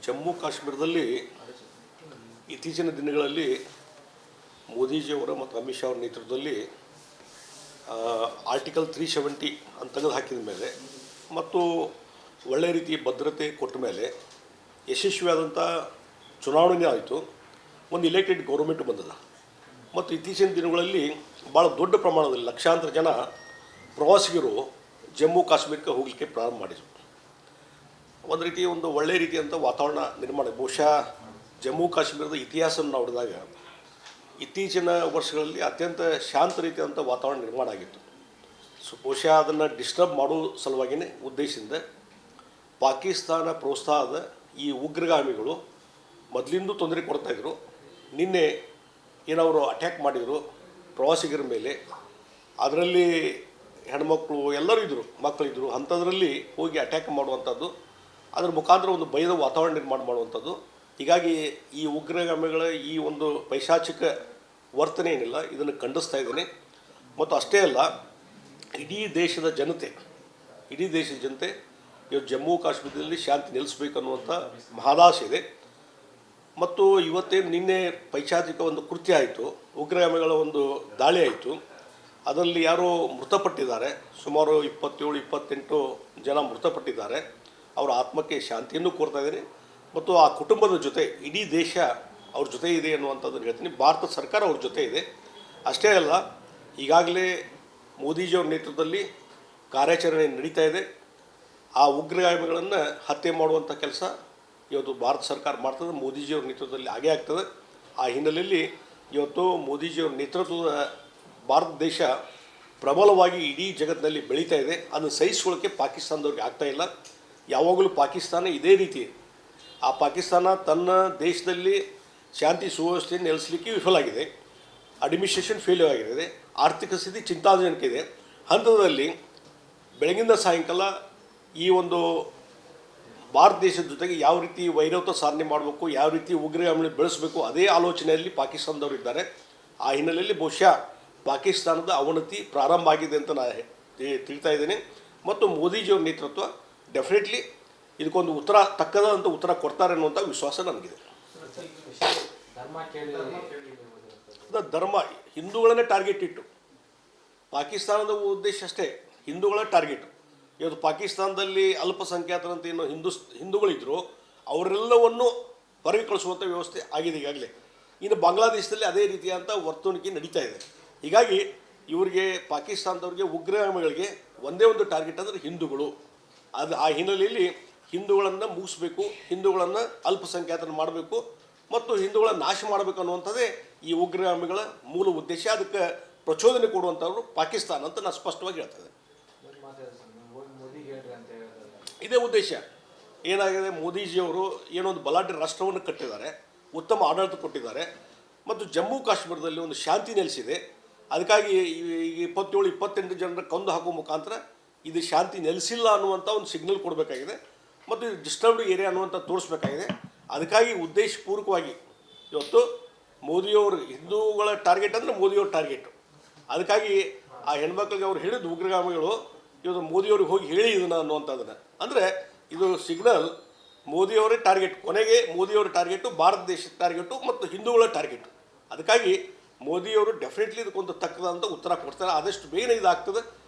ಜಮ್ಮು ಕಾಶ್ಮೀರದಲ್ಲಿ ಇತ್ತೀಚಿನ ದಿನಗಳಲ್ಲಿ ಮೋದಿಜಿಯವರ ಮತ್ತು ಅಮಿತ್ ಶಾ ಅವರ ನೇತೃತ್ವದಲ್ಲಿ ಆರ್ಟಿಕಲ್ 370 ಅಂತ ತೆಗೆದು ಹಾಕಿದ ಮೇಲೆ ಮತ್ತು ಒಳ್ಳೆಯ ರೀತಿಯ ಭದ್ರತೆ ಕೊಟ್ಟ ಮೇಲೆ ಯಶಸ್ವಿಯಾದಂಥ ಚುನಾವಣೆ ಆಯಿತು. ಒಂದು ಇಲೆಕ್ಟೆಡ್ ಗೌರ್ಮೆಂಟ್ ಬಂದದ ಮತ್ತು ಇತ್ತೀಚಿನ ದಿನಗಳಲ್ಲಿ ಭಾಳ ದೊಡ್ಡ ಪ್ರಮಾಣದಲ್ಲಿ ಲಕ್ಷಾಂತರ ಜನ ಪ್ರವಾಸಿಗರು ಜಮ್ಮು ಕಾಶ್ಮೀರಕ್ಕೆ ಹೋಗಲಿಕ್ಕೆ ಪ್ರಾರಂಭ ಮಾಡಿದರು. ಒಂದು ರೀತಿ ಒಂದು ಒಳ್ಳೆಯ ರೀತಿಯಂಥ ವಾತಾವರಣ ನಿರ್ಮಾಣ. ಬಹುಶಃ ಜಮ್ಮು ಕಾಶ್ಮೀರದ ಇತಿಹಾಸವನ್ನು ನೋಡಿದಾಗ ಇತ್ತೀಚಿನ ವರ್ಷಗಳಲ್ಲಿ ಅತ್ಯಂತ ಶಾಂತ ರೀತಿಯಾದಂಥ ವಾತಾವರಣ ನಿರ್ಮಾಣ ಆಗಿತ್ತು. ಸೊ ಬಹುಶಃ ಅದನ್ನು ಡಿಸ್ಟರ್ಬ್ ಮಾಡೋ ಸಲುವಾಗಿಯೇ ಉದ್ದೇಶದಿಂದ ಪಾಕಿಸ್ತಾನ ಪ್ರೋತ್ಸಾಹದ ಈ ಉಗ್ರಗಾಮಿಗಳು ಮೊದಲಿಂದ ತೊಂದರೆ ಕೊಡ್ತಾಯಿದ್ರು. ನಿನ್ನೆ ಏನವರು ಅಟ್ಯಾಕ್ ಮಾಡಿದರು ಪ್ರವಾಸಿಗರ ಮೇಲೆ, ಅದರಲ್ಲಿ ಹೆಣ್ಮಕ್ಳು ಎಲ್ಲರೂ ಇದ್ದರು, ಮಕ್ಕಳಿದ್ದರು. ಅಂಥದ್ರಲ್ಲಿ ಹೋಗಿ ಅಟ್ಯಾಕ್ ಮಾಡುವಂಥದ್ದು, ಅದರ ಮುಖಾಂತರ ಒಂದು ಭಯದ ವಾತಾವರಣ ನಿರ್ಮಾಣ ಮಾಡುವಂಥದ್ದು. ಹೀಗಾಗಿ ಈ ಉಗ್ರಗಾಮಿಗಳ ಈ ಒಂದು ಪೈಶಾಚಿಕ ವರ್ತನೆ ಏನಿಲ್ಲ ಇದನ್ನು ಖಂಡಿಸ್ತಾ ಇದ್ದೇನೆ. ಮತ್ತು ಅಷ್ಟೇ ಅಲ್ಲ, ಇಡೀ ದೇಶದ ಜನತೆ ಇವತ್ತು ಜಮ್ಮು ಕಾಶ್ಮೀರದಲ್ಲಿ ಶಾಂತಿ ನೆಲೆಸಬೇಕು ಅನ್ನುವಂಥ ಮಹದಾಸೆ ಇದೆ. ಮತ್ತು ಇವತ್ತೇನು ನಿನ್ನೆ ಪೈಶಾಚಿಕ ಒಂದು ಕೃತ್ಯ ಆಯಿತು, ಉಗ್ರಗಾಮಿಗಳ ಒಂದು ದಾಳಿ ಆಯಿತು, ಅದರಲ್ಲಿ ಯಾರೋ ಮೃತಪಟ್ಟಿದ್ದಾರೆ. ಸುಮಾರು 27-28 ಜನ ಮೃತಪಟ್ಟಿದ್ದಾರೆ. ಅವರ ಆತ್ಮಕ್ಕೆ ಶಾಂತಿಯನ್ನು ಕೋರ್ತಾ ಇದ್ದೀನಿ. ಮತ್ತು ಆ ಕುಟುಂಬದ ಜೊತೆ ಇಡೀ ದೇಶ ಅವ್ರ ಜೊತೆ ಇದೆ ಅನ್ನುವಂಥದ್ದನ್ನು ಹೇಳ್ತೀನಿ. ಭಾರತ ಸರ್ಕಾರ ಅವ್ರ ಜೊತೆ ಇದೆ. ಅಷ್ಟೇ ಅಲ್ಲ, ಈಗಾಗಲೇ ಮೋದಿಜಿಯವ್ರ ನೇತೃತ್ವದಲ್ಲಿ ಕಾರ್ಯಾಚರಣೆ ನಡೀತಾ ಇದೆ. ಆ ಉಗ್ರಗಾಮಿಗಳನ್ನು ಹತ್ಯೆ ಮಾಡುವಂಥ ಕೆಲಸ ಇವತ್ತು ಭಾರತ ಸರ್ಕಾರ ಮಾಡ್ತದೆ, ಮೋದಿಜಿಯವ್ರ ನೇತೃತ್ವದಲ್ಲಿ ಆಗೇ ಆಗ್ತದೆ. ಆ ಹಿನ್ನೆಲೆಯಲ್ಲಿ ಇವತ್ತು ಮೋದಿಜಿಯವ್ರ ನೇತೃತ್ವದ ಭಾರತ ದೇಶ ಪ್ರಬಲವಾಗಿ ಇಡೀ ಜಗತ್ತಿನಲ್ಲಿ ಬೆಳೀತಾ ಇದೆ. ಅದನ್ನು ಸಹಿಸ್ಕೊಳ್ಳೋಕ್ಕೆ ಪಾಕಿಸ್ತಾನದವ್ರಿಗೆ ಆಗ್ತಾಯಿಲ್ಲ. ಯಾವಾಗಲೂ ಪಾಕಿಸ್ತಾನ ಇದೇ ರೀತಿ, ಆ ಪಾಕಿಸ್ತಾನ ತನ್ನ ದೇಶದಲ್ಲಿ ಶಾಂತಿ ಸುವ್ಯವಸ್ಥೆಯನ್ನು ನೆಲೆಸಲಿಕ್ಕೆ ವಿಫಲ ಆಗಿದೆ, ಅಡ್ಮಿನಿಸ್ಟ್ರೇಷನ್ ಫೇಲ್ಯೂರ್ ಆಗಿದೆ, ಆರ್ಥಿಕ ಸ್ಥಿತಿ ಚಿಂತಾಜನಕ ಇದೆ. ಹಂತದಲ್ಲಿ ಬೆಳಗಿಂದ ಸಾಯಂಕಾಲ ಈ ಒಂದು ಭಾರತ ದೇಶದ ಜೊತೆಗೆ ಯಾವ ರೀತಿ ವೈರತ್ವ ಸಾಧನೆ ಮಾಡಬೇಕು, ಯಾವ ರೀತಿ ಉಗ್ರಗಾಮಿ ಬೆಳೆಸಬೇಕು, ಅದೇ ಆಲೋಚನೆಯಲ್ಲಿ ಪಾಕಿಸ್ತಾನದವರು ಇದ್ದಾರೆ. ಆ ಹಿನ್ನೆಲೆಯಲ್ಲಿ ಬಹುಶಃ ಪಾಕಿಸ್ತಾನದ ಅವನತಿ ಪ್ರಾರಂಭ ಆಗಿದೆ ಅಂತ ನಾನು ತಿಳಿತಾ ಇದ್ದೇನೆ. ಮತ್ತು ಮೋದಿಜಿಯವ್ರ ನೇತೃತ್ವ ಡೆಫಿನೆಟ್ಲಿ ಇದಕ್ಕೊಂದು ತಕ್ಕದಂಥ ಉತ್ತರ ಕೊಡ್ತಾರೆ ಅನ್ನುವಂಥ ವಿಶ್ವಾಸ ನನಗಿದೆ. ಧರ್ಮ ಹಿಂದೂಗಳನ್ನೇ ಟಾರ್ಗೆಟ್ ಇಟ್ಟು, ಪಾಕಿಸ್ತಾನದ ಉದ್ದೇಶ ಅಷ್ಟೇ ಹಿಂದೂಗಳ ಟಾರ್ಗೆಟ್. ಇವತ್ತು ಪಾಕಿಸ್ತಾನದಲ್ಲಿ ಅಲ್ಪಸಂಖ್ಯಾತರಂತ ಏನು ಹಿಂದೂಗಳಿದ್ದರು ಅವರೆಲ್ಲವನ್ನು ಹೊರಗೆ ಕಳಿಸುವಂಥ ವ್ಯವಸ್ಥೆ ಆಗಿದೆ ಈಗಾಗಲೇ. ಇನ್ನು ಬಾಂಗ್ಲಾದೇಶದಲ್ಲಿ ಅದೇ ರೀತಿಯಾದಂಥ ವರ್ತನೆ ನಡೀತಾ ಇದೆ. ಹೀಗಾಗಿ ಇವರಿಗೆ ಪಾಕಿಸ್ತಾನದವ್ರಿಗೆ ಉಗ್ರಗಾಮಿಗಳಿಗೆ ಒಂದೇ ಒಂದು ಟಾರ್ಗೆಟ್ ಅಂದರೆ ಹಿಂದೂಗಳು. ಆ ಹಿನ್ನೆಲೆಯಲ್ಲಿ ಹಿಂದೂಗಳನ್ನು ಮುಗಿಸ್ಬೇಕು, ಹಿಂದೂಗಳನ್ನು ಅಲ್ಪಸಂಖ್ಯಾತರನ್ನು ಮಾಡಬೇಕು ಮತ್ತು ಹಿಂದೂಗಳನ್ನು ನಾಶ ಮಾಡಬೇಕು ಅನ್ನುವಂಥದ್ದೇ ಈ ಉಗ್ರಗಾಮಿಗಳ ಮೂಲ ಉದ್ದೇಶ. ಅದಕ್ಕೆ ಪ್ರಚೋದನೆ ಕೊಡುವಂಥವ್ರು ಪಾಕಿಸ್ತಾನ ಅಂತ ನಾನು ಸ್ಪಷ್ಟವಾಗಿ ಹೇಳ್ತದೆ. ಇದೇ ಉದ್ದೇಶ ಏನಾಗಿದೆ, ಮೋದಿಜಿಯವರು ಏನೊಂದು ಬಲಾಢ್ಯ ರಾಷ್ಟ್ರವನ್ನು ಕಟ್ಟಿದ್ದಾರೆ, ಉತ್ತಮ ಆಡಳಿತ ಕೊಟ್ಟಿದ್ದಾರೆ ಮತ್ತು ಜಮ್ಮು ಕಾಶ್ಮೀರದಲ್ಲಿ ಒಂದು ಶಾಂತಿ ನೆಲೆಸಿದೆ. ಅದಕ್ಕಾಗಿ 27-28 ಜನರ ಕೊಂದು ಹಾಕುವ ಮುಖಾಂತರ ಇದು ಶಾಂತಿ ನೆಲೆಸಿಲ್ಲ ಅನ್ನುವಂಥ ಒಂದು ಸಿಗ್ನಲ್ ಕೊಡಬೇಕಾಗಿದೆ ಮತ್ತು ಇದು ಡಿಸ್ಟರ್ಬ್ಡ್ ಏರಿಯಾ ಅನ್ನುವಂಥ ತೋರಿಸ್ಬೇಕಾಗಿದೆ. ಅದಕ್ಕಾಗಿ ಉದ್ದೇಶಪೂರ್ವಕವಾಗಿ ಇವತ್ತು ಮೋದಿಯವರು ಹಿಂದೂಗಳ ಟಾರ್ಗೆಟ್ ಅಂದರೆ ಮೋದಿಯವ್ರ ಟಾರ್ಗೆಟು. ಅದಕ್ಕಾಗಿ ಆ ಹೆಣ್ಮಕ್ಳಿಗೆ ಅವ್ರು ಹೇಳಿದ ಉಗ್ರಗಾಮಿಗಳು ಇವತ್ತು ಮೋದಿಯವ್ರಿಗೆ ಹೋಗಿ ಹೇಳಿ ಇದನ್ನು ಅನ್ನುವಂಥದ್ದನ್ನು, ಅಂದರೆ ಇದು ಸಿಗ್ನಲ್ ಮೋದಿಯವರೇ ಟಾರ್ಗೆಟ್, ಕೊನೆಗೆ ಮೋದಿಯವರ ಟಾರ್ಗೆಟು ಭಾರತ ದೇಶದ ಟಾರ್ಗೆಟು ಮತ್ತು ಹಿಂದೂಗಳ ಟಾರ್ಗೆಟು. ಅದಕ್ಕಾಗಿ ಮೋದಿಯವರು ಡೆಫಿನೆಟ್ಲಿ ಇದಕ್ಕೊಂದು ತಕ್ಕದಂಥ ಉತ್ತರ ಕೊಡ್ತಾರೆ. ಆದಷ್ಟು ಬೇಗನೆ ಇದಾಗ್ತದೆ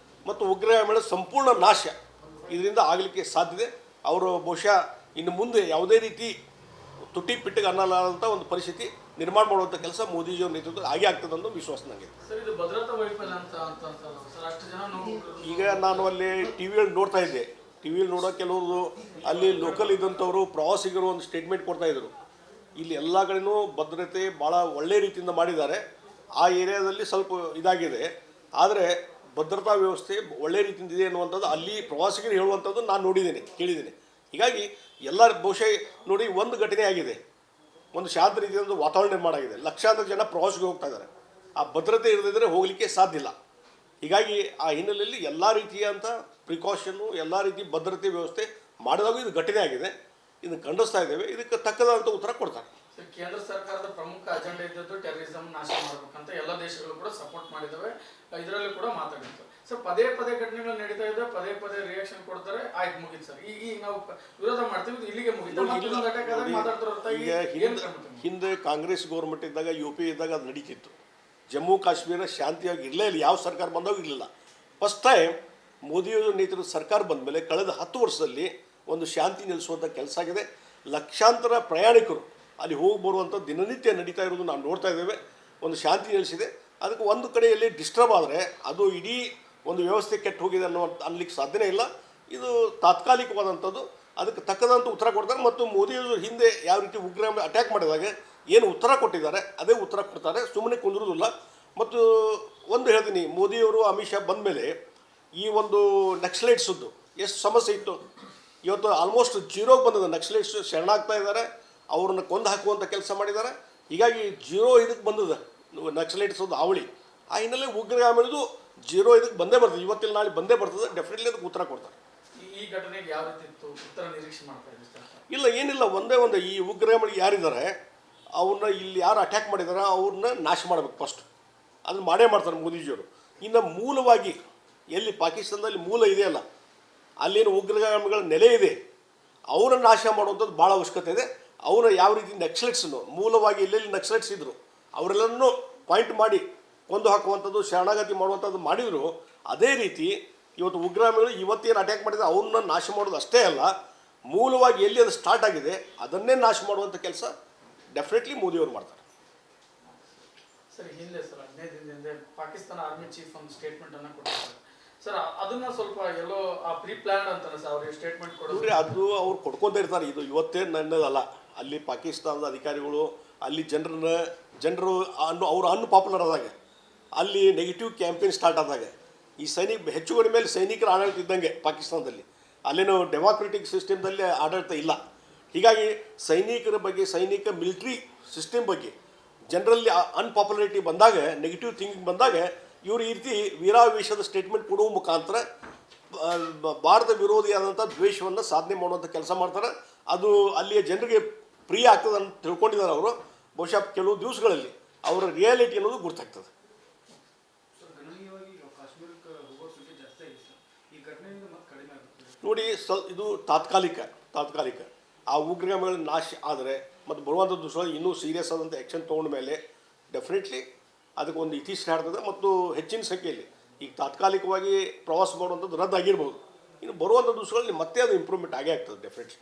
ಮತ್ತು ಉಗ್ರಗಾಮಿಗಳ ಸಂಪೂರ್ಣ ನಾಶ ಇದರಿಂದ ಆಗಲಿಕ್ಕೆ ಸಾಧ್ಯತೆ. ಅವರು ಬಹುಶಃ ಇನ್ನು ಮುಂದೆ ಯಾವುದೇ ರೀತಿ ತುಟಿ ಪಿಟ್ಟಿಗೆ ಅನ್ನಲಾದಂಥ ಒಂದು ಪರಿಸ್ಥಿತಿ ನಿರ್ಮಾಣ ಮಾಡುವಂಥ ಕೆಲಸ ಮೋದಿಜಿಯವ್ರ ನೇತೃತ್ವದಲ್ಲಿ ಆಗೇ ಆಗ್ತದೆ ಅನ್ನೋ ವಿಶ್ವಾಸ ನನಗೆ. ಈಗ ನಾನು ಅಲ್ಲಿ ಟಿವಿಯಲ್ಲಿ ನೋಡ್ತಾ ಇದ್ದೆ, ಟಿವಿಯಲ್ಲಿ ನೋಡೋ ಕೆಲವರು ಅಲ್ಲಿ ಲೋಕಲ್ ಇದ್ದಂಥವರು ಪ್ರವಾಸಿಗರು ಒಂದು ಸ್ಟೇಟ್ಮೆಂಟ್ ಕೊಡ್ತಾಯಿದ್ರು. ಇಲ್ಲಿ ಎಲ್ಲ ಕಡೆಯೂ ಭದ್ರತೆ ಭಾಳ ಒಳ್ಳೆಯ ರೀತಿಯಿಂದ ಮಾಡಿದ್ದಾರೆ. ಆ ಏರಿಯಾದಲ್ಲಿ ಸ್ವಲ್ಪ ಇದಾಗಿದೆ, ಆದರೆ ಭದ್ರತಾ ವ್ಯವಸ್ಥೆ ಒಳ್ಳೆಯ ರೀತಿಯಿಂದ ಇದೆ ಅನ್ನುವಂಥದ್ದು ಅಲ್ಲಿ ಪ್ರವಾಸಿಗರು ಹೇಳುವಂಥದ್ದು ನಾನು ನೋಡಿದ್ದೇನೆ, ಕೇಳಿದ್ದೇನೆ. ಹೀಗಾಗಿ ಎಲ್ಲ ಬಹುಶಃ ನೋಡಿ, ಒಂದು ಘಟನೆ ಆಗಿದೆ, ಒಂದು ಶಾಂತ ರೀತಿಯಿಂದ ವಾತಾವರಣ ನಿರ್ಮಾಣ ಆಗಿದೆ, ಲಕ್ಷಾಂತರ ಜನ ಪ್ರವಾಸಿಗೆ ಹೋಗ್ತಾ ಇದ್ದಾರೆ. ಆ ಭದ್ರತೆ ಇರದಿದ್ದರೆ ಹೋಗಲಿಕ್ಕೆ ಸಾಧ್ಯ ಇಲ್ಲ. ಹೀಗಾಗಿ ಆ ಹಿನ್ನೆಲೆಯಲ್ಲಿ ಎಲ್ಲ ರೀತಿಯಾದಂಥ ಪ್ರಿಕಾಷನ್ನು, ಎಲ್ಲ ರೀತಿ ಭದ್ರತೆ ವ್ಯವಸ್ಥೆ ಮಾಡಿದಾಗ ಇದು ಘಟನೆ ಆಗಿದೆ. ಇದನ್ನು ಖಂಡಿಸ್ತಾ ಇದ್ದೇವೆ. ಇದಕ್ಕೆ ತಕ್ಕದಂಥ ಉತ್ತರ ಕೊಡ್ತಾರೆ. ಕೇಂದ್ರ ಸರ್ಕಾರದ ಪ್ರಮುಖ ಅಜೆಂಡಾ ಇದ್ದದ್ದು ಟೆರರಿಸಂ ನಾಶ ಮಾಡಬೇಕಂತ ಎಲ್ಲ ದೇಶಗಳು ಕೂಡ ಸಪೋರ್ಟ್ ಮಾಡಿದವೆ, ಇದರಲ್ಲಿ ಕೂಡ ಮಾತಾಡಿತ್ತು ಸರ್. ಪದೇ ಪದೇ ಘಟನೆಗಳು ನಡೀತಾ ಇದೆ, ಪದೇ ಪದೇ ರಿಯಾಕ್ಷನ್ ಕೊಡ್ತಾರೆ, ಆಯ್ತು ಮುಗಿತು ಸರ್. ಈಗ ನಾವು ವಿರೋಧ ಮಾಡ್ತೀವಿ, ಇಲ್ಲಿಗೆ ಮುಗಿತು. ಹಿಂದೆ ಕಾಂಗ್ರೆಸ್ ಗೌರ್ಮೆಂಟ್ ಇದ್ದಾಗ UP ಇದ್ದಾಗ ಅದು ನಡೀತಿತ್ತು. ಜಮ್ಮು ಕಾಶ್ಮೀರ ಶಾಂತಿಯಾಗಿ ಇರಲೇ ಇಲ್ಲ, ಯಾವ ಸರ್ಕಾರ ಬಂದಾಗ ಇರಲಿಲ್ಲ. ಫಸ್ಟ್ ಟೈಮ್ ಮೋದಿಯವರು ನೇತೃತ್ವದ ಸರ್ಕಾರ ಬಂದ ಮೇಲೆ ಕಳೆದ 10 ವರ್ಷದಲ್ಲಿ ಒಂದು ಶಾಂತಿ ನೆಲೆಸುವಂಥ ಕೆಲಸ ಆಗಿದೆ. ಲಕ್ಷಾಂತರ ಪ್ರಯಾಣಿಕರು ಅಲ್ಲಿ ಹೋಗಿ ಬರುವಂಥ ದಿನನಿತ್ಯ ನಡೀತಾ ಇರೋದು ನಾವು ನೋಡ್ತಾ ಇದ್ದೇವೆ. ಒಂದು ಶಾಂತಿ ನೆಲೆಸಿದೆ. ಅದಕ್ಕೆ ಒಂದು ಕಡೆಯಲ್ಲಿ ಡಿಸ್ಟರ್ಬ್ ಆದರೆ ಅದು ಇಡೀ ಒಂದು ವ್ಯವಸ್ಥೆ ಕೆಟ್ಟು ಹೋಗಿದೆ ಅನ್ಲಿಕ್ಕೆ ಸಾಧ್ಯನೇ ಇಲ್ಲ. ಇದು ತಾತ್ಕಾಲಿಕವಾದಂಥದ್ದು, ಅದಕ್ಕೆ ತಕ್ಕದಂಥ ಉತ್ತರ ಕೊಡ್ತಾರೆ. ಮತ್ತು ಮೋದಿಯವರು ಹಿಂದೆ ಯಾವ ರೀತಿ ಉಗ್ರ ಅಟ್ಯಾಕ್ ಮಾಡಿದಾಗ ಏನು ಉತ್ತರ ಕೊಟ್ಟಿದ್ದಾರೆ ಅದೇ ಉತ್ತರ ಕೊಡ್ತಾರೆ, ಸುಮ್ಮನೆ ಕುಂದಿರೋದಿಲ್ಲ. ಮತ್ತು ಒಂದು ಹೇಳ್ತೀನಿ, ಮೋದಿಯವರು ಅಮಿತ್ ಶಾ ಬಂದ ಮೇಲೆ ಈ ಒಂದು ನಕ್ಸಲೈಟ್ಸದ್ದು ಎಷ್ಟು ಸಮಸ್ಯೆ ಇತ್ತು, ಇವತ್ತು ಆಲ್ಮೋಸ್ಟ್ ಜೀರೋಗೆ ಬಂದಿದೆ. ನಕ್ಸಲೈಟ್ಸ್ ಶರಣಾಗ್ತಾ ಇದ್ದಾರೆ, ಅವ್ರನ್ನ ಕೊಂದು ಹಾಕುವಂಥ ಕೆಲಸ ಮಾಡಿದ್ದಾರೆ. ಹೀಗಾಗಿ ಜೀರೋ ಇದಕ್ಕೆ ಬಂದಿದೆ ನಕ್ಸಲೈಟ್ಸದ್ದು ಅವಳಿ. ಆ ಹಿನ್ನೆಲೆ ಉಗ್ರಗಾಮಿಗಳದು ಜೀರೋ ಇದಕ್ಕೆ ಬಂದೇ ಬರ್ತದೆ, ಇವತ್ತಿನ ನಾಳೆ ಬಂದೇ ಬರ್ತದೆ. ಡೆಫಿನೆಟ್ಲಿ ಅದಕ್ಕೆ ಉತ್ತರ ಕೊಡ್ತಾರೆ. ಈ ಘಟನೆಗೆ ಯಾವ ರೀತಿ ಇತ್ತು ಉತ್ತರ ನಿರೀಕ್ಷೆ ಮಾಡ್ತಾ ಇದ್ದೀವಿ? ಇಲ್ಲ, ಏನಿಲ್ಲ, ಒಂದೇ ಈ ಉಗ್ರಗಾಮಿಗಳು ಯಾರಿದ್ದಾರೆ ಅವ್ರನ್ನ ಇಲ್ಲಿ ಯಾರು ಅಟ್ಯಾಕ್ ಮಾಡಿದಾರೆ ಅವ್ರನ್ನ ನಾಶ ಮಾಡಬೇಕು ಫಸ್ಟ್. ಅದನ್ನು ಮಾಡೇ ಮಾಡ್ತಾರೆ ಮೋದಿಜಿಯವರು. ಇನ್ನು ಮೂಲವಾಗಿ ಎಲ್ಲಿ ಪಾಕಿಸ್ತಾನದಲ್ಲಿ ಮೂಲ ಇದೆಯಲ್ಲ, ಅಲ್ಲೇನು ಉಗ್ರಗಾಮಿಗಳ ನೆಲೆ ಇದೆ, ಅವರನ್ನು ನಾಶ ಮಾಡುವಂಥದ್ದು ಭಾಳ ಅವಶ್ಯಕತೆ ಇದೆ. ಅವರ ಯಾವ ರೀತಿ ನಕ್ಸಲೈಟ್ಸನ್ನು ಮೂಲವಾಗಿ ಎಲ್ಲೆಲ್ಲಿ ನಕ್ಸಲೈಟ್ಸ್ ಇದ್ದರು ಅವರೆಲ್ಲರನ್ನೂ ಪಾಯಿಂಟ್ ಮಾಡಿ ಕೊಂದು ಹಾಕುವಂಥದ್ದು, ಶರಣಾಗತಿ ಮಾಡುವಂಥದ್ದು ಮಾಡಿದರು. ಅದೇ ರೀತಿ ಇವತ್ತು ಉಗ್ರಗಾಮಿಗಳು ಇವತ್ತೇನು ಅಟ್ಯಾಕ್ ಮಾಡಿದರೆ ಅವ್ರನ್ನ ನಾಶ ಮಾಡೋದು ಅಷ್ಟೇ ಅಲ್ಲ, ಮೂಲವಾಗಿ ಎಲ್ಲಿ ಅದು ಸ್ಟಾರ್ಟ್ ಆಗಿದೆ ಅದನ್ನೇ ನಾಶ ಮಾಡುವಂಥ ಕೆಲಸ ಡೆಫಿನೆಟ್ಲಿ ಮೋದಿಯವರು ಮಾಡ್ತಾರೆ. ಸರ್, ಹಿಂದೆ ಸರ್ 15 ದಿನದಿಂದ ಪಾಕಿಸ್ತಾನ ಆರ್ಮಿ ಚೀಫ್ ಒಂದು ಸ್ಟೇಟ್ಮೆಂಟನ್ನು ಕೊಟ್ಟಿದ್ದಾರೆ ಸರ್. ಅದನ್ನು ಸ್ವಲ್ಪ ಎಲ್ಲೋ ಪ್ರೀ ಪ್ಲಾನ್ ಅಂತಾರೆ ಸರ್ ಅವ್ರಿಗೆ ಸ್ಟೇಟ್ಮೆಂಟ್ ಕೊಡೋದು. ಅದು ಅವ್ರು ಕೊಡ್ಕೊತಾ ಇರ್ತಾರೆ, ಇದು ಇವತ್ತೇ ನನ್ನದಲ್ಲ. ಅಲ್ಲಿ ಪಾಕಿಸ್ತಾನದ ಅಧಿಕಾರಿಗಳು ಅಲ್ಲಿ ಜನರು ಅವರು ಅನ್ಪಾಪ್ಯುಲರ್ ಆದಾಗ, ಅಲ್ಲಿ ನೆಗೆಟಿವ್ ಕ್ಯಾಂಪೇನ್ ಸ್ಟಾರ್ಟ್ ಆದಾಗ, ಈ ಹೆಚ್ಚುವರಿ ಮೇಲೆ ಸೈನಿಕರ ಆಡಳಿತ ಇದ್ದಂಗೆ ಪಾಕಿಸ್ತಾನದಲ್ಲಿ, ಅಲ್ಲೇನು ಡೆಮಾಕ್ರೆಟಿಕ್ ಸಿಸ್ಟಮ್ದಲ್ಲಿ ಆಡಳಿತ ಇಲ್ಲ. ಹೀಗಾಗಿ ಸೈನಿಕರ ಬಗ್ಗೆ, ಸೈನಿಕ ಮಿಲಿಟ್ರಿ ಸಿಸ್ಟಮ್ ಬಗ್ಗೆ ಜನರಲ್ಲಿ ಅನ್ಪಾಪ್ಯುಲಾರಿಟಿ ಬಂದಾಗ, ನೆಗೆಟಿವ್ ಥಿಂಕಿಂಗ್ ಬಂದಾಗ ಇವರು ಈ ರೀತಿ ವೀರಾವೇಶದ ಸ್ಟೇಟ್ಮೆಂಟ್ ಕೊಡುವ ಮುಖಾಂತರ ಭಾರತ ವಿರೋಧಿಯಾದಂಥ ದ್ವೇಷವನ್ನು ಸಾಧನೆ ಮಾಡುವಂಥ ಕೆಲಸ ಮಾಡ್ತಾರೆ. ಅದು ಅಲ್ಲಿಯ ಜನರಿಗೆ ಪ್ರಿಯ ಆಗ್ತದೆ ಅಂತ ತಿಳ್ಕೊಂಡಿದ್ದಾರೆ ಅವರು. ಬಹುಶಃ ಕೆಲವು ದಿವಸಗಳಲ್ಲಿ ಅವರ ರಿಯಾಲಿಟಿ ಅನ್ನೋದು ಗುರ್ತಾಗ್ತದೆ. ನೋಡಿ, ಇದು ತಾತ್ಕಾಲಿಕ. ಆ ಉಗ್ರಗಾಮಿಗಳ ನಾಶ ಆದರೆ ಮತ್ತು ಬರುವಂಥ ದಿವಸಗಳಲ್ಲಿ ಇನ್ನೂ ಸೀರಿಯಸ್ ಆದಂಥ ಆ್ಯಕ್ಷನ್ ತೊಗೊಂಡ ಮೇಲೆ ಡೆಫಿನೆಟ್ಲಿ ಅದಕ್ಕೆ ಒಂದು ಇತಿಶ್ರೀ ಹಾಡ್ತದೆ. ಮತ್ತು ಹೆಚ್ಚಿನ ಸಂಖ್ಯೆಯಲ್ಲಿ ಈಗ ತಾತ್ಕಾಲಿಕವಾಗಿ ಪ್ರವಾಸ ಮಾಡುವಂಥದ್ದು ರದ್ದಾಗಿರ್ಬೋದು. ಇನ್ನು ಬರುವಂಥ ದಿವಸಗಳಲ್ಲಿ ಮತ್ತೆ ಅದು ಇಂಪ್ರೂವ್ಮೆಂಟ್ ಆಗೇ ಆಗ್ತದೆ ಡೆಫಿನೆಟ್ಲಿ.